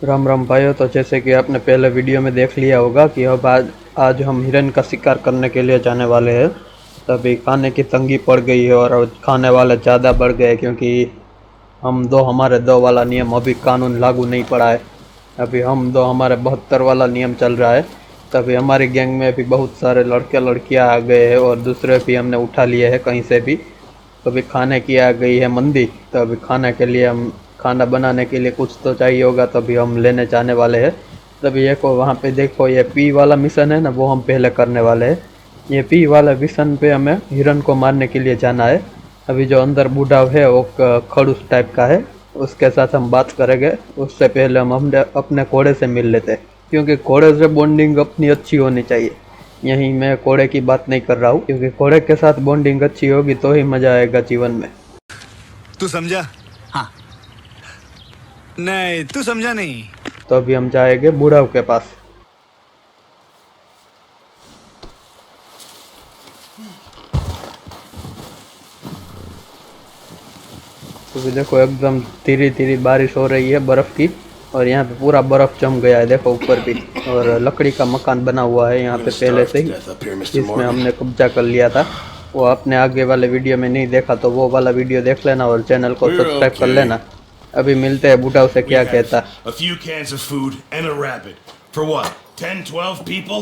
राम राम भाइयों। तो जैसे कि आपने पहले वीडियो में देख लिया होगा कि अब आज हम हिरन का शिकार करने के लिए जाने वाले हैं। तभी खाने की तंगी पड़ गई है और अब खाने वाले ज़्यादा बढ़ गए, क्योंकि हमारे दो वाला नियम अभी कानून लागू नहीं पड़ा है। अभी हम दो हमारे 72 वाला नियम चल रहा है। तभी हमारी गैंग में भी बहुत सारे लड़के लड़कियां आ गए हैं और दूसरे भी हमने उठा लिए हैं कहीं से भी। तो अभी खाने की आ गई है मंदी। तो अभी खाने के लिए हम खाना बनाने के लिए कुछ तो चाहिए होगा, तभी हम लेने जाने वाले हैं। तभी एक वहाँ पे देखो, ये पी वाला मिशन है ना, वो हम पहले करने वाले हैं। ये पी वाला मिशन पे हमें हिरन को मारने के लिए जाना है। अभी जो अंदर बूढ़ा है वो खड़ूस टाइप का है, उसके साथ हम बात करेंगे। उससे पहले हम अपने घोड़े से मिल लेते हैं, क्योंकि घोड़े से बॉन्डिंग अपनी अच्छी होनी चाहिए। यहीं मैं घोड़े की बात नहीं कर रहा हूँ, क्योंकि घोड़े के साथ बॉन्डिंग अच्छी होगी तो ही मजा आएगा जीवन में। तू समझा? हाँ। नहीं, तू समझा नहीं। तो अभी हम जाएंगे बूढ़ा के पास। तो भी देखो, एकदम धीरे धीरे बारिश हो रही है बर्फ़ की, और यहाँ पे पूरा बर्फ़ जम गया है, देखो ऊपर भी। और लकड़ी का मकान बना हुआ है यहाँ पे पहले से ही, जिसमें हमने कब्जा कर लिया था। वो आपने आगे वाले वीडियो में नहीं देखा तो वो वाला वीडियो देख लेना और चैनल को सब्सक्राइब कर लेना। अभी मिलते हैं बूढ़ा से क्या कहता। A few cans of food and a rabbit. For what? 10, 12 people?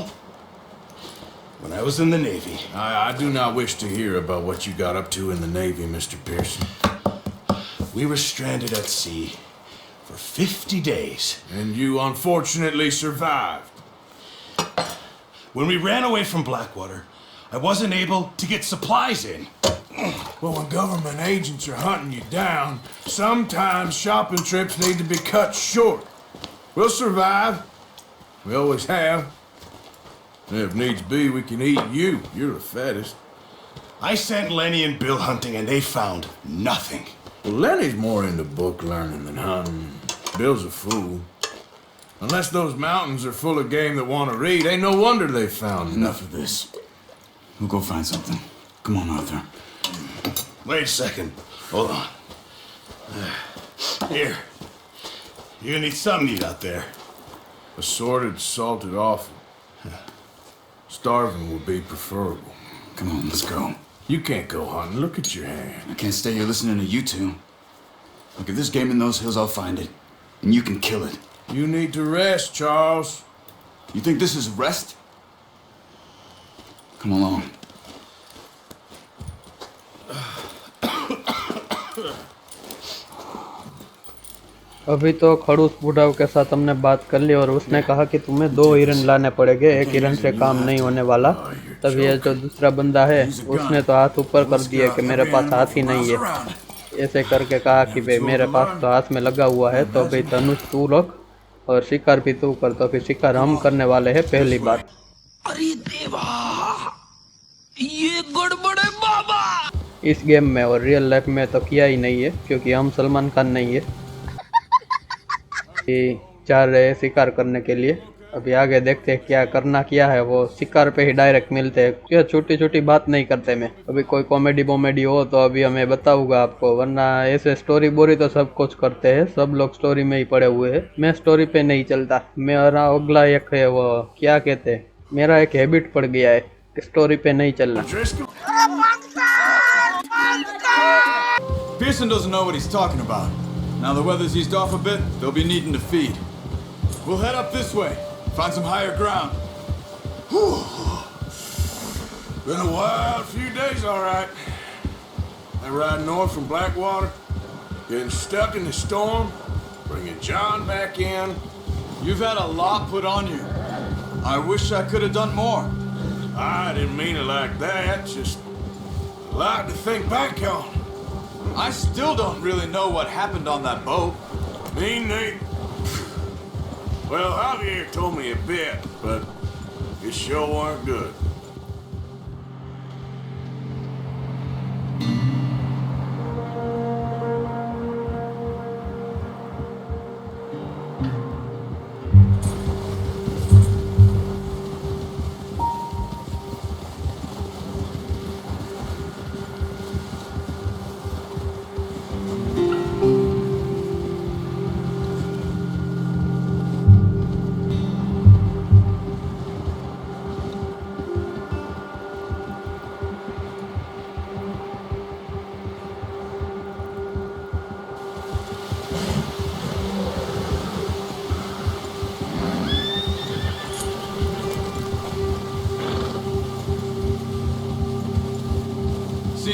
When I was in the Navy. I do not wish to hear about what you got up to in the Navy, Mr. Pearson. We were stranded at sea for 50 days. And you unfortunately survived. When we ran away from Blackwater, I wasn't able to get supplies in. Well, when government agents are hunting you down, sometimes shopping trips need to be cut short. We'll survive. We always have. And if needs be, we can eat you. You're the fattest. I sent Lenny and Bill hunting and they found nothing. Well, Lenny's more into book learning than hunting. Bill's a fool. Unless those mountains are full of game that want to read, ain't no wonder they found Enough of this. We'll go find something. Come on, Arthur. Wait a second. Hold on. Here. You're gonna need something to eat out there. assorted, salted offal. Starving would be preferable. Come on, let's go. You can't go hunting. Look at your hand. I can't stay here listening to you two. Look, if there's game in those hills, I'll find it. And you can kill it. You need to rest, Charles. You think this is rest? Come along. अभी तो खड़ूस बूढ़ा के साथ हमने बात कर ली और उसने कहा कि तुम्हें 2 हिरन लाने पड़ेंगे, एक हिरन से काम नहीं होने वाला। तब ये जो दूसरा बंदा है उसने तो हाथ ऊपर कर दिया कि मेरे पास हाथ ही नहीं है। ऐसे करके कहा कि भाई मेरे पास तो हाथ में लगा हुआ है, तो भाई धनुष तू रख और शिकार भी तू कर। तो फिर शिकार हम करने वाले हैं पहली बार। अरे देवा, ये गड़बड़ है बाबा। इस गेम में और रियल लाइफ में तो किया ही नहीं है, क्योंकि हम सलमान खान नहीं है। जा रहे हैं शिकार करने के लिए। अभी आगे देखते हैं क्या करना क्या है। वो शिकार पे ही डायरेक्ट मिलते हैं, क्या छोटी छोटी बात नहीं करते। मैं अभी कोई कॉमेडी वॉमेडी हो तो अभी हमें बताऊंगा आपको, वरना ऐसे स्टोरी बोरी तो सब कुछ करते हैं, सब लोग स्टोरी में ही पड़े हुए हैं। मैं स्टोरी पे नहीं चलता। मेरा अगला एक है, वो क्या कहते हैं, मेरा एक हैबिट पड़ गया है स्टोरी पे नहीं चलना। Pearson doesn't know what he's talking about. Now the weather's eased off a bit, they'll be needing to feed. We'll head up this way, find some higher ground. Whew. Been a wild few days, all right. I ride north from Blackwater, getting stuck in the storm, bringing John back in. You've had a lot put on you. I wish I could have done more. I didn't mean it like that, just a lot to think back on. I still don't really know what happened on that boat. Me neither. Well, Javier told me a bit, but it sure weren't good.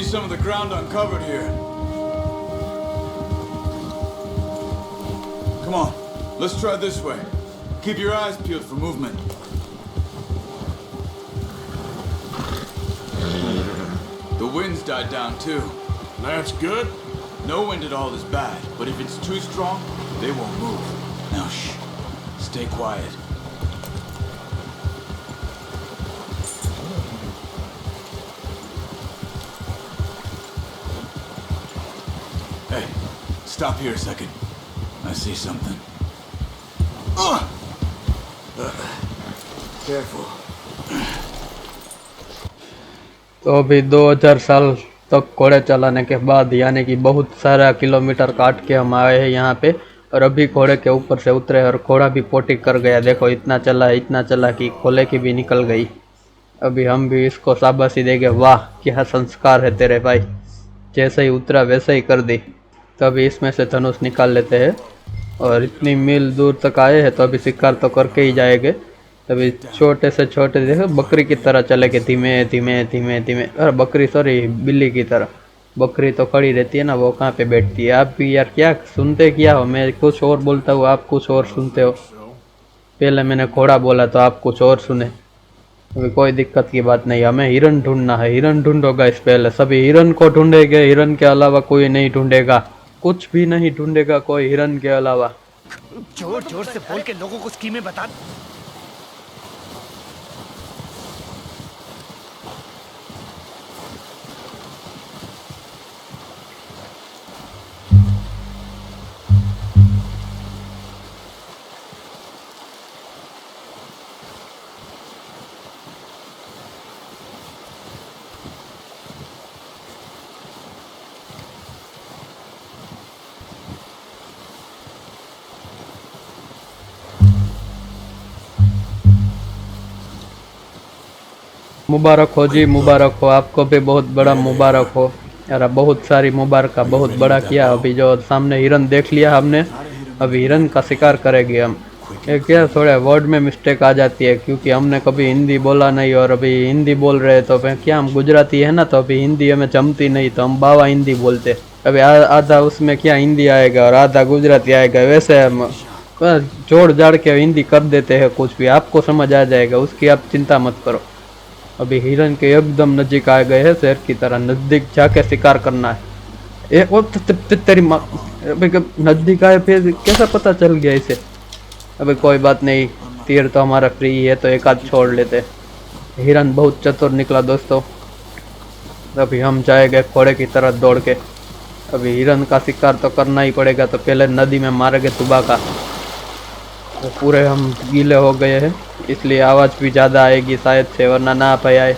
some of the ground uncovered here. Come on, let's try this way. Keep your eyes peeled for movement. The wind's died down too. That's good. No wind at all is bad, but if it's too strong, they won't move. Now shh, stay quiet. Hey, stop here a second. I see something. Careful. तो अभी 2000 साल तक घोड़े चलाने के बाद यानी कि बहुत सारा किलोमीटर काट के हम आए हैं यहाँ पे, और अभी घोड़े के ऊपर से उतरे और घोड़ा भी पोटी कर गया। देखो इतना चला कि खोले की भी निकल गई। अभी हम भी इसको शाबाशी देंगे, वाह क्या संस्कार है तेरे भाई, जैसे ही उतरा वैसे ही कर दी। तो अभी इसमें से धनुष निकाल लेते हैं, और इतनी मील दूर तक आए हैं तो अभी शिकार तो करके ही जाएंगे। अभी छोटे से छोटे देखो बकरी की तरह चलेंगे, धीमे धीमे धीमे धीमे। अरे बकरी सॉरी बिल्ली की तरह। बकरी तो खड़ी रहती है ना, वो कहाँ पे बैठती है। आप भी यार क्या सुनते क्या हो, मैं कुछ और बोलता हूँ आप कुछ और सुनते हो। पहले मैंने घोड़ा बोला तो आप कुछ और सुने। अभी कोई दिक्कत की बात नहीं, हमें हिरन ढूंढना है। हिरन ढूंढो गाइस, पहले सभी हिरन को ढूंढेंगे, हिरन के अलावा कोई नहीं ढूंढेगा, कुछ भी नहीं ढूंढेगा कोई हिरन के अलावा। जोर जोर से बोल के लोगों को स्कीमें बता। मुबारक हो जी, मुबारक हो, आपको भी बहुत बड़ा मुबारक हो यार, बहुत सारी मुबारक, बहुत बड़ा किया। अभी जो सामने हिरन देख लिया हमने, अभी हिरन का शिकार करेंगे हम। ये क्या थोड़े वर्ड में मिस्टेक आ जाती है, क्योंकि हमने कभी हिंदी बोला नहीं और अभी हिंदी बोल रहे हैं। तो क्या हम गुजराती है ना, तो अभी हिंदी हमें जमती नहीं, तो हम बावा हिंदी बोलते। अभी आधा उसमें क्या हिंदी आएगा और आधा गुजराती आएगा, वैसे हम जोड़ जाड़ के हिंदी कर देते हैं। कुछ भी आपको समझ आ जाएगा, उसकी आप चिंता मत करो। अभी हिरन के एकदम नजीक आ गए हैं, शेर की तरह नजदीक जाके शिकार करना है। तेरी माँ, अभी नजदीक आए फिर कैसा पता चल गया इसे। अभी कोई बात नहीं, तीर तो हमारा फ्री है, तो एक आध छोड़ लेते। हिरन बहुत चतुर निकला दोस्तों। अभी हम जाएंगे घोड़े की तरह दौड़ के। अभी हिरन का शिकार तो करना ही पड़ेगा, तो पहले नदी में मारेंगे सुबह का। तो पूरे हम गीले हो गए हैं, इसलिए आवाज़ भी ज़्यादा आएगी शायद से, वरना ना पाए आए।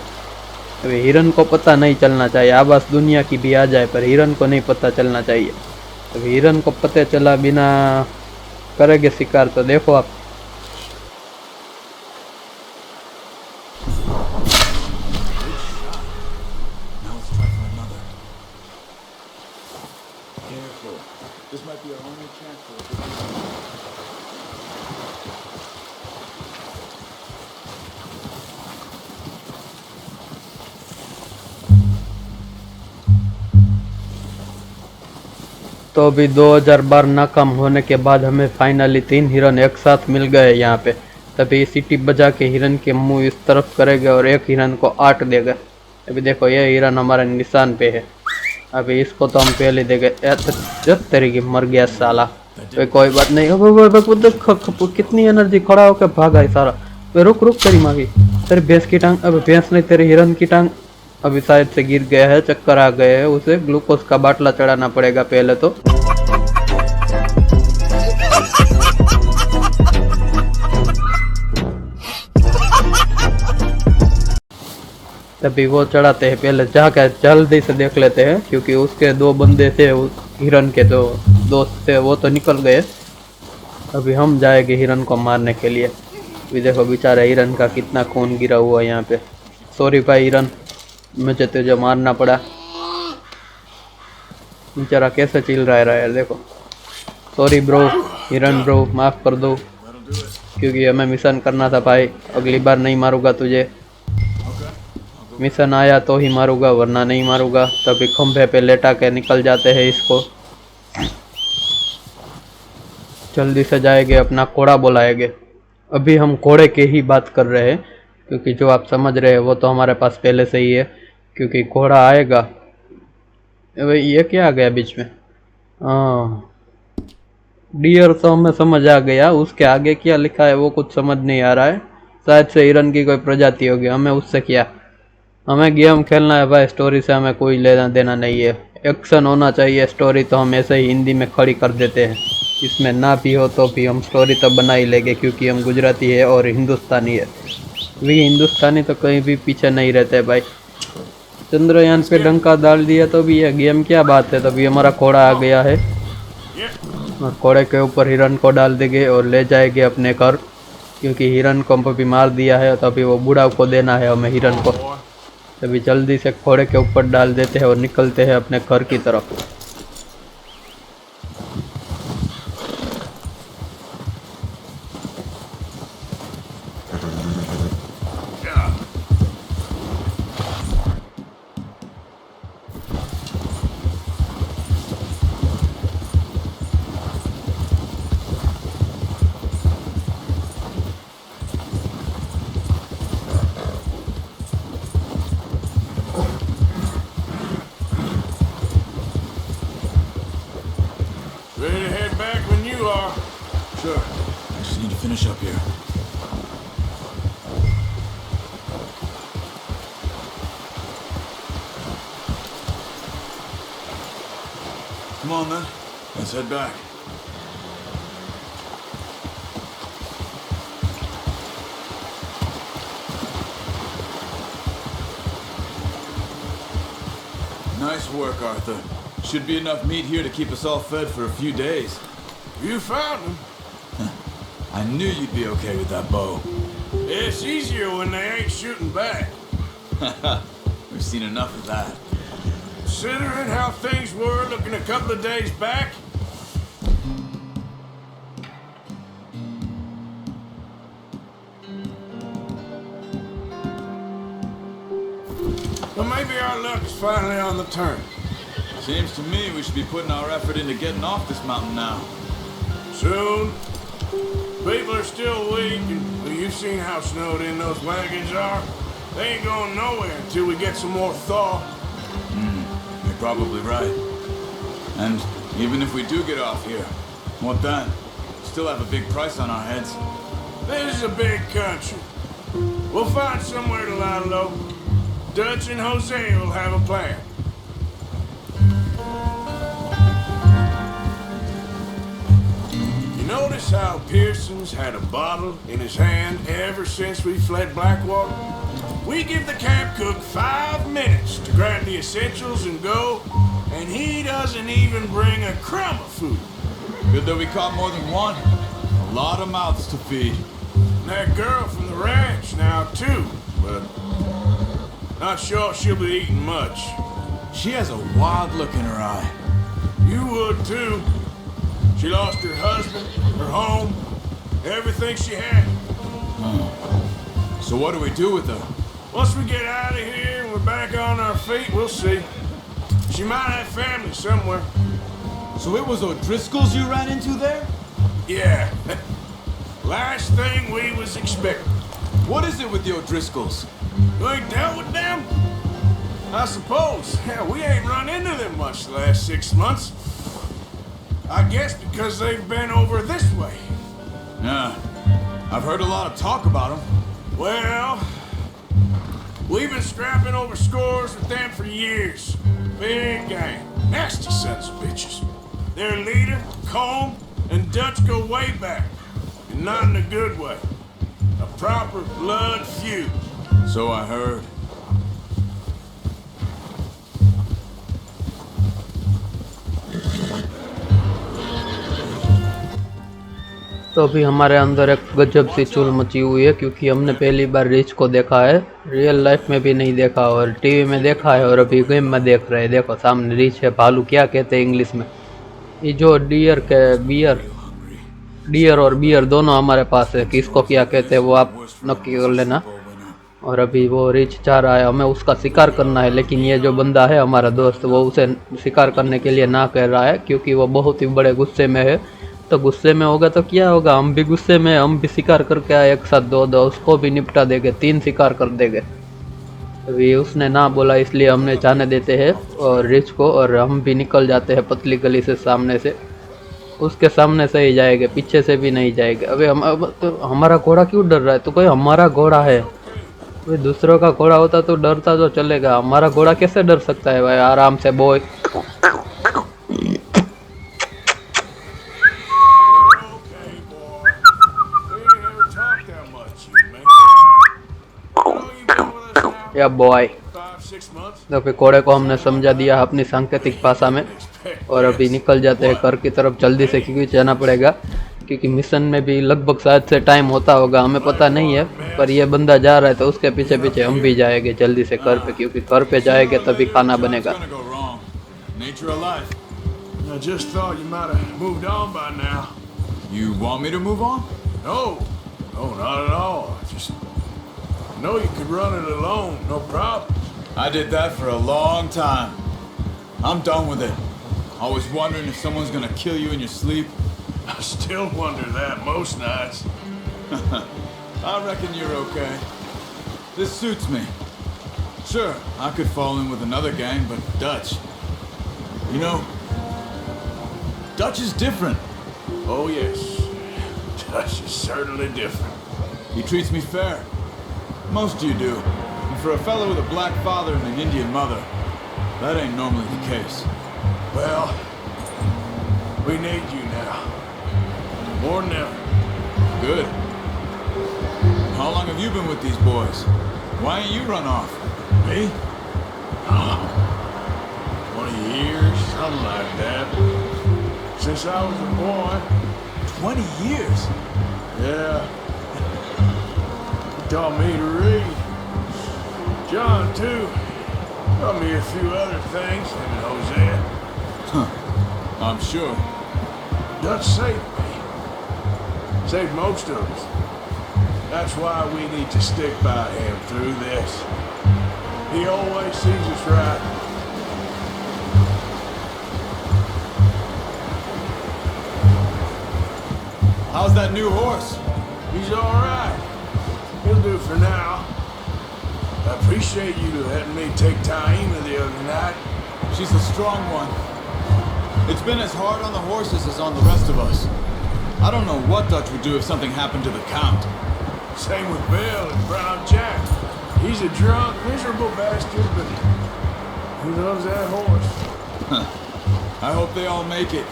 अभी हिरन को पता नहीं चलना चाहिए, आवाज़ दुनिया की भी आ जाए पर हिरन को नहीं पता चलना चाहिए। अभी हिरन को पता चला बिना करेंगे शिकार, तो देखो आप। तो अभी 2000 बार नाकाम होने के बाद हमें फाइनली 3 हिरन एक साथ मिल गए यहाँ पे। तभी सीटी बजा के हिरन के मुंह इस तरफ करेंगे और एक हिरन को आट देगा। अभी देखो ये हिरन हमारे निशान पे है, अभी इसको तो हम पहले देंगे। जब तरीके मर गया साला। तो कोई बात नहीं, कितनी एनर्जी, खड़ा होकर भागा है सारा। रुक रुक, तेरी माँ की, तेरी भैंस की टांग, अभी भैंस नहीं तेरे हिरन की टांग। अभी शायद से गिर गया है, चक्कर आ गए हैं, उसे ग्लूकोज का बाटला चढ़ाना पड़ेगा पहले तो। तभी वो चढ़ाते हैं, पहले जाकर जल्दी से देख लेते हैं, क्योंकि उसके 2 बंदे थे, हिरन के 2 दोस्त थे, वो तो निकल गए। अभी हम जाएंगे हिरन को मारने के लिए। अभी देखो बेचारा हिरन का कितना खून गिरा हुआ है यहाँ पे। सॉरी भाई हिरन, मुझे तुझे मारना पड़ा। बेचारा कैसे चिल रहा है यार, देखो। सॉरी ब्रो, हिरन ब्रो, माफ़ कर दो, क्योंकि हमें मिशन करना था भाई। अगली बार नहीं मारूंगा तुझे। मिशन आया तो ही मारूंगा वरना नहीं मारूंगा। तभी खंभे पे लेटा के निकल जाते हैं इसको। जल्दी से जाएंगे अपना घोड़ा बुलाएंगे। अभी हम घोड़े की ही बात कर रहे हैं क्योंकि जो आप समझ रहे हैं वो तो हमारे पास पहले से ही है, क्योंकि घोड़ा आएगा। ये क्या आ गया बीच में? हाँ, डियर तो हमें समझ आ गया, उसके आगे क्या लिखा है वो कुछ समझ नहीं आ रहा है। शायद से हिरन की कोई प्रजाति होगी, हमें उससे क्या, हमें गेम खेलना है भाई, स्टोरी से हमें कोई लेना देना नहीं है। एक्शन होना चाहिए, स्टोरी तो हम ऐसे ही हिंदी में खड़ी कर देते हैं। इसमें ना भी हो तो भी हम स्टोरी तो बना ही लेंगे क्योंकि हम गुजराती है और हिंदुस्तानी है। वी हिंदुस्तानी तो कहीं भी पीछे नहीं रहते भाई। चंद्रयान पे डंका डाल दिया तो भी ये गेम क्या बात है। तभी हमारा घोड़ा आ गया है और घोड़े के ऊपर हिरन को डाल देंगे और ले जाएंगे अपने घर, क्योंकि हिरन को भी मार दिया है तभी वो बूढ़ा को देना है हमें हिरन को। तभी जल्दी से घोड़े के ऊपर डाल देते हैं और निकलते हैं अपने घर की तरफ। Ready to head back when you are. Sure. I just need to finish up here. Come on then. Let's head back. Nice work, Arthur. Should be enough meat here to keep us all fed for a few days. You found them. I knew you'd be okay with that bow. It's easier when they ain't shooting back. We've seen enough of that. Considering how things were looking a couple of days back. Well, maybe our luck is finally on the turn. Seems to me we should be putting our effort into getting off this mountain now. Soon. People are still weak, and well, you've seen how snowed in those wagons are. They ain't going nowhere until we get some more thaw. You're probably right. And even if we do get off here, what then? Still have a big price on our heads. This is a big country. We'll find somewhere to lie low. Dutch and Jose will have a plan. You notice how Pearson's had a bottle in his hand ever since we fled Blackwater? We give the camp cook 5 minutes to grab the essentials and go, and he doesn't even bring a crumb of food. Good that we caught more than one. A lot of mouths to feed. And that girl from the ranch now, too, but not sure she'll be eating much. She has a wild look in her eye. You would, too. She lost her husband, her home, everything she had. So what do we do with her? Once we get out of here and we're back on our feet, we'll see. She might have family somewhere. So it was O'Driscoll's you ran into there? Yeah. Last thing we was expecting. What is it with the O'Driscolls? You ain't dealt with them? I suppose. Yeah, we ain't run into them much the last 6 months. I guess because they've been over this way. Yeah. I've heard a lot of talk about them. Well, we've been scrapping over scores with them for years. Big gang. Nasty sons of bitches. Their leader, Combe, and Dutch go way back. And not in a good way. A proper blood feud. So I heard. तो अभी हमारे अंदर एक गजब सी चुल मची हुई है क्योंकि हमने पहली बार रीच को देखा है, रियल लाइफ में भी नहीं देखा और टीवी में देखा है और अभी गेम में देख रहे हैं। देखो सामने रीच है, भालू क्या कहते हैं इंग्लिश में। ये जो डियर के डियर और बियर दोनों हमारे पास है, किसको क्या कहते हैं वो आप नक्की कर लेना। और अभी वो रिच जा रहा है, हमें उसका शिकार करना है, लेकिन ये जो बंदा है हमारा दोस्त वो उसे शिकार करने के लिए ना कह रहा है क्योंकि वो बहुत ही बड़े गुस्से में है। तो गुस्से में होगा तो क्या होगा, हम भी गुस्से में, हम भी शिकार करके आए एक साथ, दो दो उसको भी निपटा देंगे, 3 शिकार कर देंगे। अभी उसने ना बोला इसलिए हमने जाने देते हैं और रिच को, और हम भी निकल जाते हैं पतली गली से, सामने से, उसके सामने से ही जाएंगे, पीछे से भी नहीं जाएंगे। अबे हम अब तो हमारा घोड़ा क्यों डर रहा है, तो कोई हमारा घोड़ा है, कोई दूसरों का घोड़ा होता तो डरता तो चलेगा, हमारा घोड़ा कैसे डर सकता है भाई, आराम से boy. Okay, boy. We ain't ever talked that much, you and me. How long you been with us now? या बॉय। 5-6 months? तो फिर घोड़े को हमने समझा दिया अपनी सांकेतिक भाषा में, और अभी निकल जाते हैं घर की तरफ जल्दी से, क्योंकि जाना पड़ेगा, क्योंकि मिशन में भी लगभग शायद से टाइम होता होगा, हमें पता नहीं है, पर ये बंदा जा रहा है तो उसके पीछे पीछे हम भी जाएंगे जल्दी से घर पे, क्योंकि घर पे जाएंगे तभी खाना बनेगा। Gonna go wrong. Nature of life. I just thought you might have moved on by now. You want me to move on? No, no, not at all. Just know you could run it alone, no problem. I did that for a long time. I'm done with it. Always wondering if someone's gonna kill you in your sleep. I still wonder that most nights. I reckon you're okay. This suits me. Sure, I could fall in with another gang, but Dutch. You know, Dutch is different. Oh, yes. Dutch is certainly different. He treats me fair. Most you do. And for a fellow with a black father and an Indian mother, that ain't normally the case. Well, we need you now. More than ever. Good. How long have you been with these boys? Why ain't you run off? Me? Oh, 20 years, something like that. Since I was a boy. 20 years? Yeah. He taught me to read. John, too. Taught me a few other things, him and Hosea. I'm sure. Dutch saved me. Saved most of us. That's why we need to stick by him through this. He always sees us right. How's that new horse? He's all right. He'll do for now. I appreciate you letting me take Taima the other night. She's a strong one. It's been as hard on the horses as on the rest of us. I don't know what Dutch would do if something happened to the Count. Same with Bill and Brown Jack. He's a drunk, miserable bastard, but he loves that horse. I hope they all make it.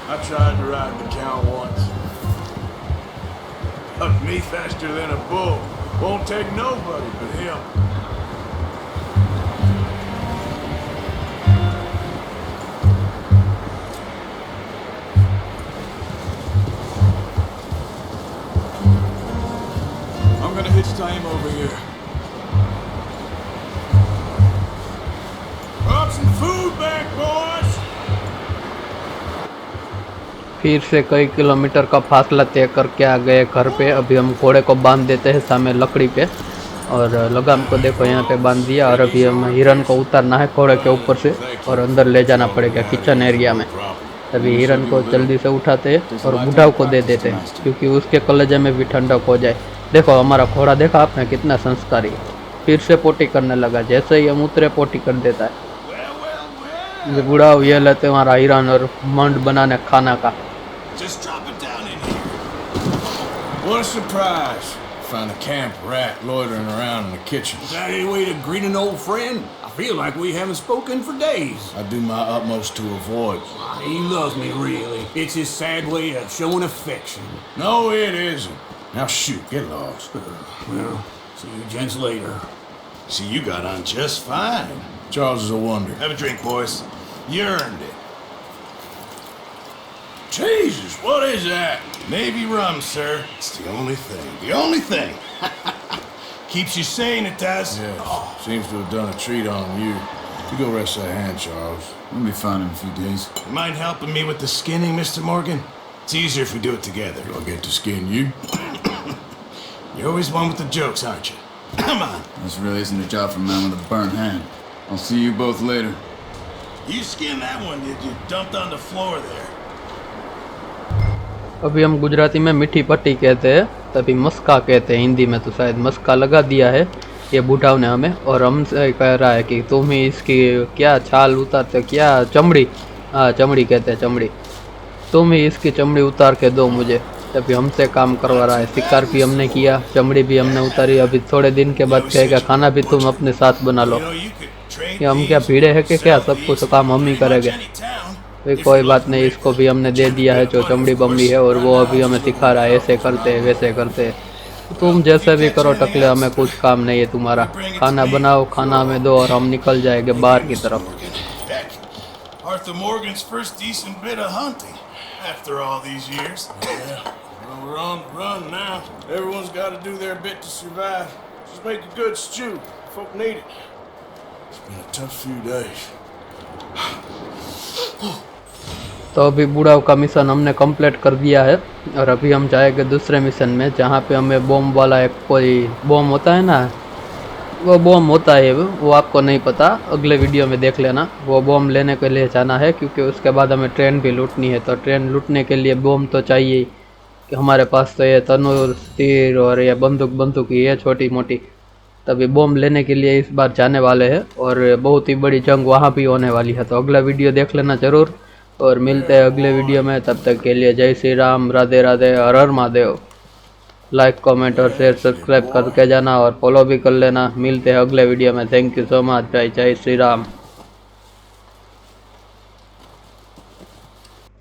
I tried to ride the Count once. Hugged me faster than a bull. Won't take nobody but him. I'm gonna hitch Taima over here. Brought some food back, boys. फिर से कई kilometre का फासला तय करके आ गए घर पे। अभी हम घोड़े को बांध देते हैं सामने लकड़ी पे, और लगाम को देखो यहाँ पे बांध दिया, और अभी हम हिरन को उतारना है घोड़े के ऊपर से और अंदर ले जाना पड़ेगा किचन एरिया में। अभी हिरन को जल्दी से उठाते हैं और बुढ़ाऊ को दे देते हैं, क्योंकि उसके कलेजे में भी ठंडक हो जाए। देखो हमारा घोड़ा, देखा आपने कितना संस्कारी है, फिर से पोटी करने लगा, जैसे ही हम उतरे पोटी कर देता है। बुढ़ाऊ ये लेते हमारा हिरन और मंड बनाने खाना का। Just drop it down in here. What a surprise. Find a camp rat loitering around in the kitchen. Is that any way to greet an old friend? I feel like we haven't spoken for days. I do my utmost to avoid. He loves me, really. It's his sad way of showing affection. No, it isn't. Now shoot, get lost. Well, see you gents later. See, you got on just fine. Charles is a wonder. Have a drink, boys. You earned it. Jesus, what is that? Navy rum, sir. It's the only thing. The only thing. Keeps you sane, it does. Yes, seems to have done a treat on you. You go rest that hand, Charles. We'll be fine in a few days. You mind helping me with the skinning, Mr. Morgan? It's easier if we do it together. Do I get to skin you? You're always one with the jokes, aren't you? Come on. This really isn't a job for a man with a burnt hand. I'll see you both later. You skinned that one, did you? Dumped on the floor there. अभी हम गुजराती में मीठी पट्टी कहते हैं, तभी मस्का कहते हैं हिंदी में, तो शायद मस्का लगा दिया है ये बूढ़ाओं ने हमें, और हमसे कह रहा है कि तुम ही इसकी क्या छाल उतारते, क्या चमड़ी, हाँ चमड़ी कहते हैं, चमड़ी, तुम ही इसकी चमड़ी उतार के दो मुझे। तभी हमसे काम करवा रहा है। शिकार भी हमने किया, चमड़ी भी हमने उतारी, अभी थोड़े दिन के बाद कहेगा खाना भी तुम अपने साथ बना लो। ये हम क्या भीड़े हैं कि क्या, सब कुछ काम हम ही करेंगे। भाई कोई बात नहीं, इसको भी हमने दे दिया है जो चमड़ी बमड़ी है, और वो अभी हमें सिखा रहा है ऐसे करते हैं वैसे करते हैं। तुम जैसे भी करो टकले, हमें कुछ काम नहीं है तुम्हारा। खाना बनाओ, खाना हमें दो और हम निकल जाएंगे बाहर की तरफ। Arthur Morgan's first decent bit of hunting after all these years. Yeah, well, we're on the run now. Everyone's got to do their bit to survive. Just make a good stew. Folk need it. It's been a tough few days. तो अभी बूढ़ाओं का mission हमने complete कर दिया है, और अभी हम जाएंगे दूसरे मिशन में, जहाँ पे हमें बॉम्ब वाला एक कोई बॉम्ब होता है ना, वो बॉम्ब होता है, वो आपको नहीं पता, अगले वीडियो में देख लेना। वो बॉम्ब लेने के लिए जाना है, क्योंकि उसके बाद हमें ट्रेन भी लूटनी है। तो ट्रेन लूटने के लिए बॉम्ब तो चाहिए ही, कि हमारे पास तो ये तनूर, तीर और ये बंदूक ही है छोटी मोटी। तभी बॉम्ब लेने के लिए इस बार जाने वाले हैं, और बहुत ही बड़ी जंग वहाँ भी होने वाली है। तो अगला वीडियो देख लेना ज़रूर, और मिलते हैं अगले वीडियो में। तब तक के लिए जय श्री राम, राधे राधे, हर हर महादेव। लाइक, कमेंट और शेयर सब्सक्राइब करके जाना, और फॉलो भी कर लेना। मिलते हैं अगले वीडियो में। थैंक यू सो मच भाई, जय श्री राम।